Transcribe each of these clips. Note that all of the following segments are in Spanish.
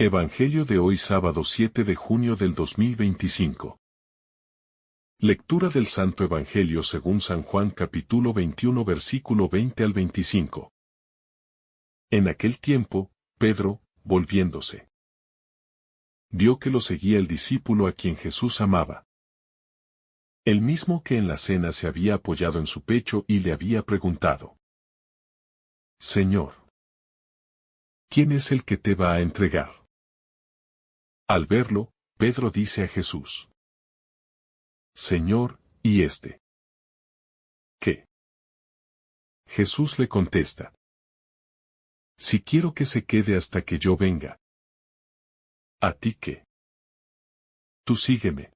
Evangelio de hoy sábado 7 de junio del 2025. Lectura del Santo Evangelio según San Juan capítulo 21 versículo 20 al 25. En aquel tiempo, Pedro, volviéndose, vio que lo seguía el discípulo a quien Jesús amaba. El mismo que en la cena se había apoyado en su pecho y le había preguntado: Señor, ¿quién es el que te va a entregar? Al verlo, Pedro dice a Jesús: Señor, ¿y este qué? Jesús le contesta: Si quiero que se quede hasta que yo venga. ¿A ti qué? Tú sígueme.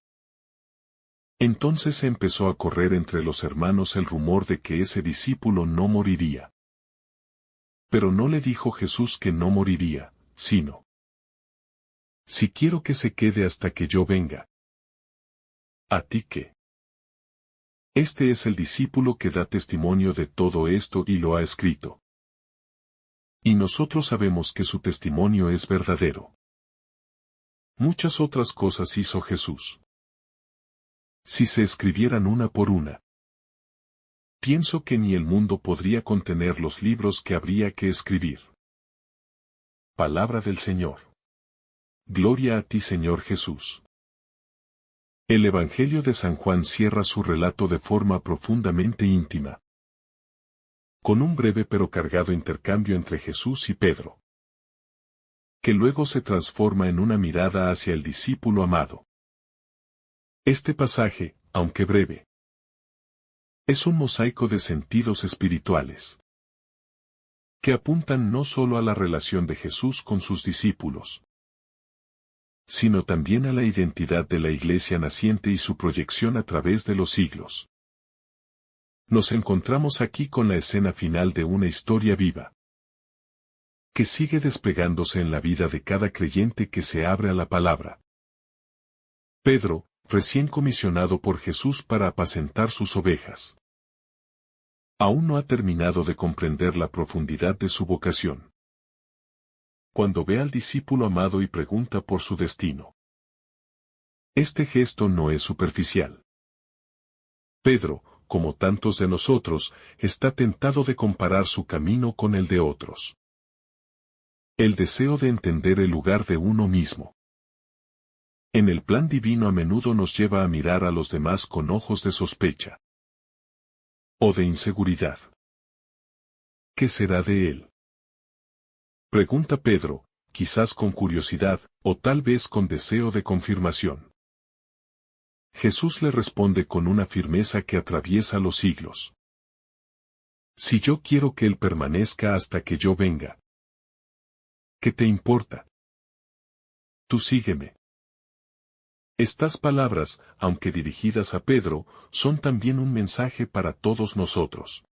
Entonces empezó a correr entre los hermanos el rumor de que ese discípulo no moriría. Pero no le dijo Jesús que no moriría, sino: Si quiero que se quede hasta que yo venga. ¿A ti qué? Este es el discípulo que da testimonio de todo esto y lo ha escrito. Y nosotros sabemos que su testimonio es verdadero. Muchas otras cosas hizo Jesús. Si se escribieran una por una, pienso que ni el mundo podría contener los libros que habría que escribir. Palabra del Señor. Gloria a ti, Señor Jesús. El Evangelio de San Juan cierra su relato de forma profundamente íntima, con un breve pero cargado intercambio entre Jesús y Pedro, que luego se transforma en una mirada hacia el discípulo amado. Este pasaje, aunque breve, es un mosaico de sentidos espirituales, que apuntan no solo a la relación de Jesús con sus discípulos, sino también a la identidad de la Iglesia naciente y su proyección a través de los siglos. Nos encontramos aquí con la escena final de una historia viva, que sigue desplegándose en la vida de cada creyente que se abre a la palabra. Pedro, recién comisionado por Jesús para apacentar sus ovejas, aún no ha terminado de comprender la profundidad de su vocación. Cuando ve al discípulo amado y pregunta por su destino, este gesto no es superficial. Pedro, como tantos de nosotros, está tentado de comparar su camino con el de otros. El deseo de entender el lugar de uno mismo en el plan divino a menudo nos lleva a mirar a los demás con ojos de sospecha o de inseguridad. ¿Qué será de él? Pregunta Pedro, quizás con curiosidad, o tal vez con deseo de confirmación. Jesús le responde con una firmeza que atraviesa los siglos: Si yo quiero que él permanezca hasta que yo venga, ¿qué te importa? Tú sígueme. Estas palabras, aunque dirigidas a Pedro, son también un mensaje para todos nosotros.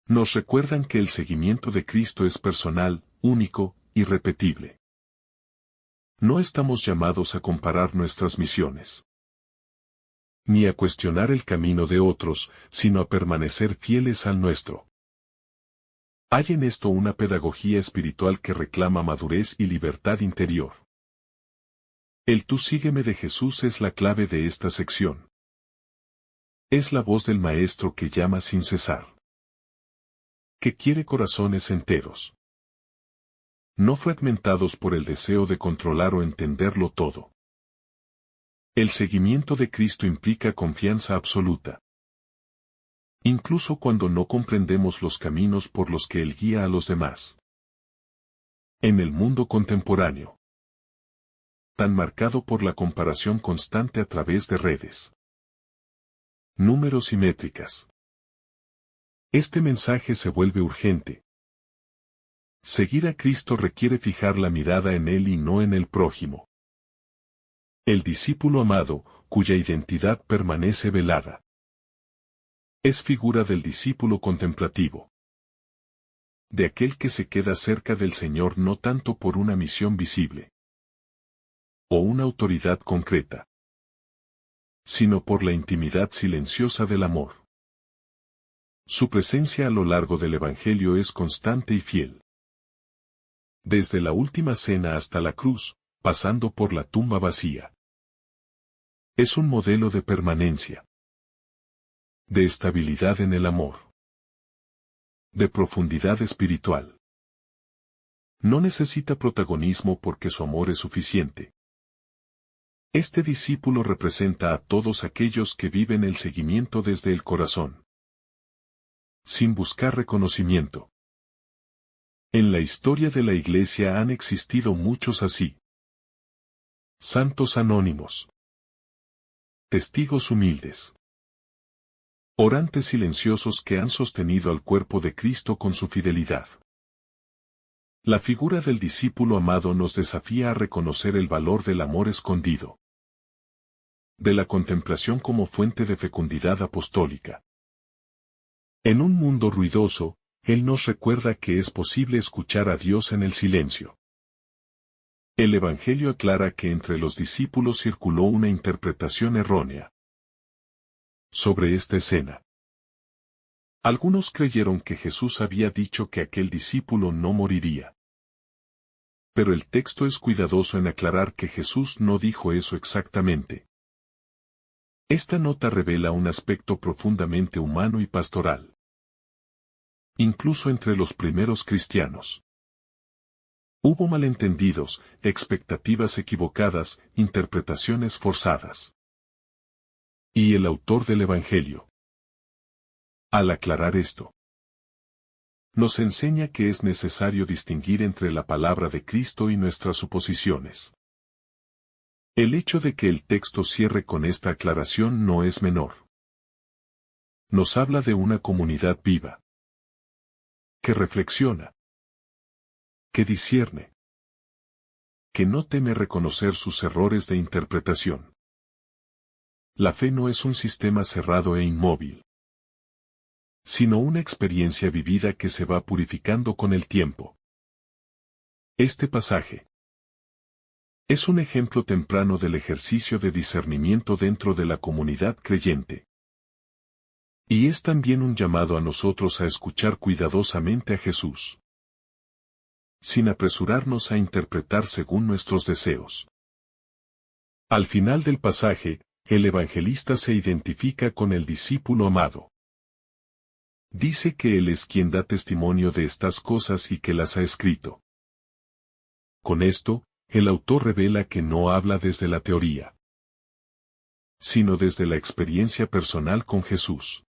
Nos recuerdan que el seguimiento de Cristo es personal, único, irrepetible. No estamos llamados a comparar nuestras misiones, ni a cuestionar el camino de otros, sino a permanecer fieles al nuestro. Hay en esto una pedagogía espiritual que reclama madurez y libertad interior. El tú sígueme de Jesús es la clave de esta sección. Es la voz del Maestro que llama sin cesar, que quiere corazones enteros, no fragmentados por el deseo de controlar o entenderlo todo. El seguimiento de Cristo implica confianza absoluta, incluso cuando no comprendemos los caminos por los que Él guía a los demás. En el mundo contemporáneo, tan marcado por la comparación constante a través de redes, números y métricas, este mensaje se vuelve urgente. Seguir a Cristo requiere fijar la mirada en Él y no en el prójimo. El discípulo amado, cuya identidad permanece velada, es figura del discípulo contemplativo, de aquel que se queda cerca del Señor no tanto por una misión visible o una autoridad concreta, sino por la intimidad silenciosa del amor. Su presencia a lo largo del Evangelio es constante y fiel. Desde la última cena hasta la cruz, pasando por la tumba vacía. Es un modelo de permanencia, de estabilidad en el amor, de profundidad espiritual. No necesita protagonismo porque su amor es suficiente. Este discípulo representa a todos aquellos que viven el seguimiento desde el corazón, sin buscar reconocimiento. En la historia de la Iglesia han existido muchos así. Santos anónimos. Testigos humildes. Orantes silenciosos que han sostenido al cuerpo de Cristo con su fidelidad. La figura del discípulo amado nos desafía a reconocer el valor del amor escondido, de la contemplación como fuente de fecundidad apostólica. En un mundo ruidoso, Él nos recuerda que es posible escuchar a Dios en el silencio. El Evangelio aclara que entre los discípulos circuló una interpretación errónea sobre esta escena. Algunos creyeron que Jesús había dicho que aquel discípulo no moriría. Pero el texto es cuidadoso en aclarar que Jesús no dijo eso exactamente. Esta nota revela un aspecto profundamente humano y pastoral. Incluso entre los primeros cristianos. Hubo malentendidos, expectativas equivocadas, interpretaciones forzadas. Y el autor del Evangelio, al aclarar esto, nos enseña que es necesario distinguir entre la palabra de Cristo y nuestras suposiciones. El hecho de que el texto cierre con esta aclaración no es menor. Nos habla de una comunidad viva, que reflexiona, que discierne, que no teme reconocer sus errores de interpretación. La fe no es un sistema cerrado e inmóvil, sino una experiencia vivida que se va purificando con el tiempo. Este pasaje es un ejemplo temprano del ejercicio de discernimiento dentro de la comunidad creyente. Y es también un llamado a nosotros a escuchar cuidadosamente a Jesús, sin apresurarnos a interpretar según nuestros deseos. Al final del pasaje, el evangelista se identifica con el discípulo amado. Dice que Él es quien da testimonio de estas cosas y que las ha escrito. Con esto, el autor revela que no habla desde la teoría, sino desde la experiencia personal con Jesús.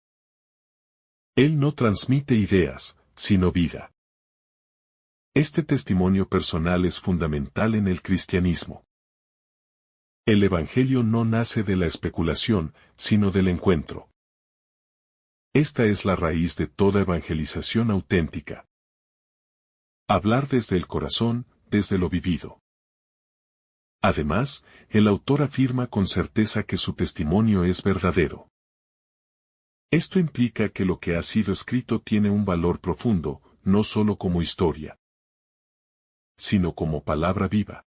Él no transmite ideas, sino vida. Este testimonio personal es fundamental en el cristianismo. El Evangelio no nace de la especulación, sino del encuentro. Esta es la raíz de toda evangelización auténtica. Hablar desde el corazón, desde lo vivido. Además, el autor afirma con certeza que su testimonio es verdadero. Esto implica que lo que ha sido escrito tiene un valor profundo, no solo como historia, sino como palabra viva.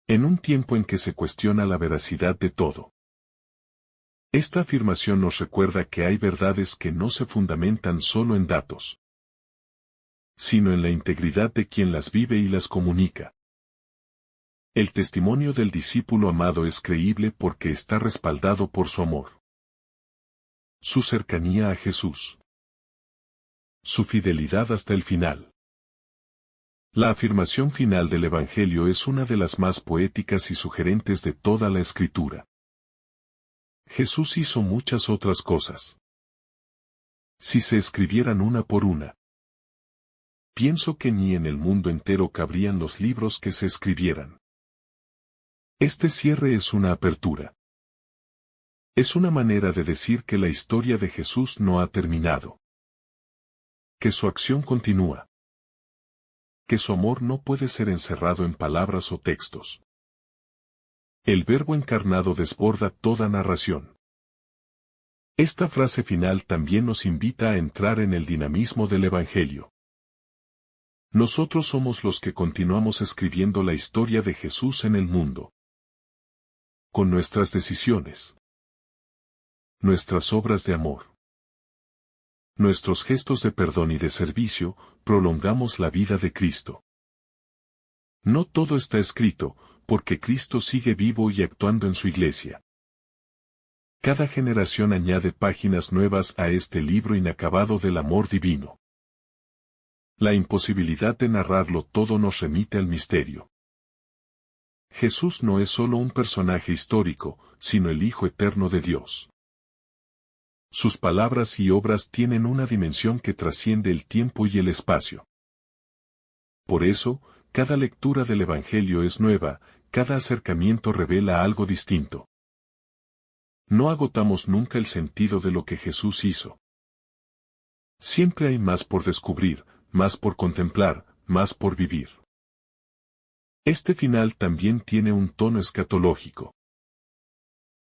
En un tiempo en que se cuestiona la veracidad de todo. Esta afirmación nos recuerda que hay verdades que no se fundamentan solo en datos, sino en la integridad de quien las vive y las comunica. El testimonio del discípulo amado es creíble porque está respaldado por su amor, su cercanía a Jesús, su fidelidad hasta el final. La afirmación final del Evangelio es una de las más poéticas y sugerentes de toda la Escritura. Jesús hizo muchas otras cosas. Si se escribieran una por una, pienso que ni en el mundo entero cabrían los libros que se escribieran. Este cierre es una apertura. Es una manera de decir que la historia de Jesús no ha terminado. Que su acción continúa. Que su amor no puede ser encerrado en palabras o textos. El Verbo encarnado desborda toda narración. Esta frase final también nos invita a entrar en el dinamismo del Evangelio. Nosotros somos los que continuamos escribiendo la historia de Jesús en el mundo. Con nuestras decisiones. Nuestras obras de amor. Nuestros gestos de perdón y de servicio, prolongamos la vida de Cristo. No todo está escrito, porque Cristo sigue vivo y actuando en su iglesia. Cada generación añade páginas nuevas a este libro inacabado del amor divino. La imposibilidad de narrarlo todo nos remite al misterio. Jesús no es solo un personaje histórico, sino el Hijo eterno de Dios. Sus palabras y obras tienen una dimensión que trasciende el tiempo y el espacio. Por eso, cada lectura del Evangelio es nueva, cada acercamiento revela algo distinto. No agotamos nunca el sentido de lo que Jesús hizo. Siempre hay más por descubrir, más por contemplar, más por vivir. Este final también tiene un tono escatológico.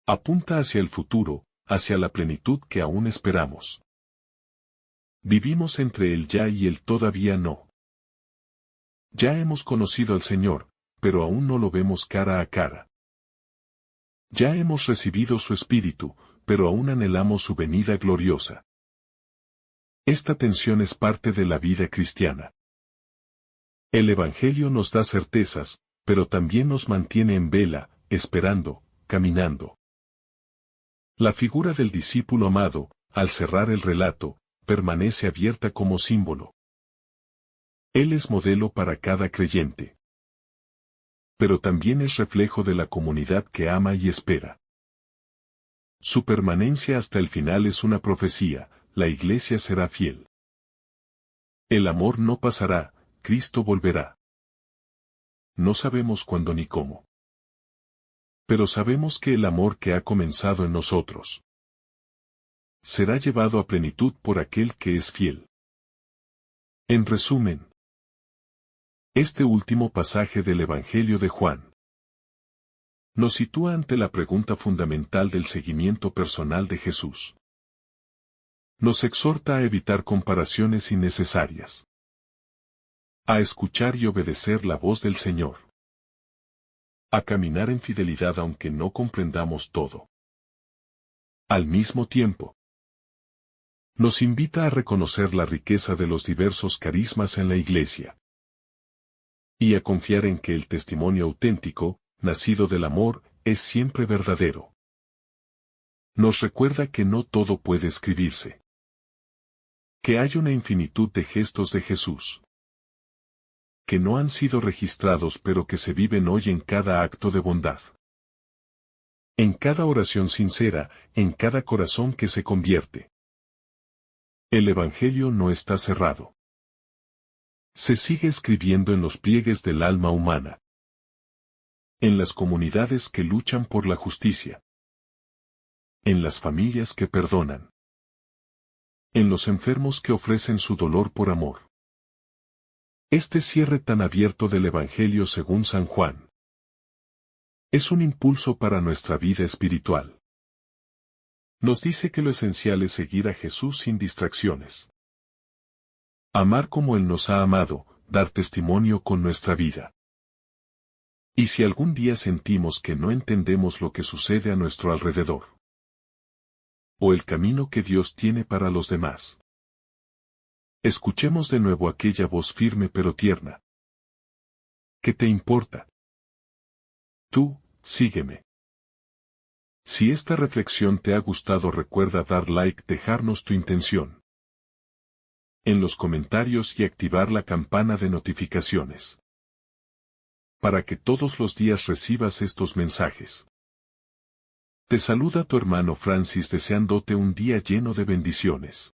Apunta hacia el futuro, hacia la plenitud que aún esperamos. Vivimos entre el ya y el todavía no. Ya hemos conocido al Señor, pero aún no lo vemos cara a cara. Ya hemos recibido su Espíritu, pero aún anhelamos su venida gloriosa. Esta tensión es parte de la vida cristiana. El Evangelio nos da certezas, pero también nos mantiene en vela, esperando, caminando. La figura del discípulo amado, al cerrar el relato, permanece abierta como símbolo. Él es modelo para cada creyente. Pero también es reflejo de la comunidad que ama y espera. Su permanencia hasta el final es una profecía, la iglesia será fiel. El amor no pasará, Cristo volverá. No sabemos cuándo ni cómo. Pero sabemos que el amor que ha comenzado en nosotros será llevado a plenitud por aquel que es fiel. En resumen, este último pasaje del Evangelio de Juan nos sitúa ante la pregunta fundamental del seguimiento personal de Jesús. Nos exhorta a evitar comparaciones innecesarias, a escuchar y obedecer la voz del Señor, a caminar en fidelidad aunque no comprendamos todo. Al mismo tiempo, nos invita a reconocer la riqueza de los diversos carismas en la Iglesia y a confiar en que el testimonio auténtico, nacido del amor, es siempre verdadero. Nos recuerda que no todo puede escribirse, que hay una infinitud de gestos de Jesús, que no han sido registrados pero que se viven hoy en cada acto de bondad, en cada oración sincera, en cada corazón que se convierte. El Evangelio no está cerrado. Se sigue escribiendo en los pliegues del alma humana, en las comunidades que luchan por la justicia, en las familias que perdonan, en los enfermos que ofrecen su dolor por amor. Este cierre tan abierto del Evangelio según San Juan es un impulso para nuestra vida espiritual. Nos dice que lo esencial es seguir a Jesús sin distracciones. Amar como Él nos ha amado, dar testimonio con nuestra vida. Y si algún día sentimos que no entendemos lo que sucede a nuestro alrededor, o el camino que Dios tiene para los demás, escuchemos de nuevo aquella voz firme pero tierna. ¿Qué te importa? Tú, sígueme. Si esta reflexión te ha gustado, recuerda dar like, dejarnos tu intención en los comentarios y activar la campana de notificaciones, para que todos los días recibas estos mensajes. Te saluda tu hermano Francis deseándote un día lleno de bendiciones.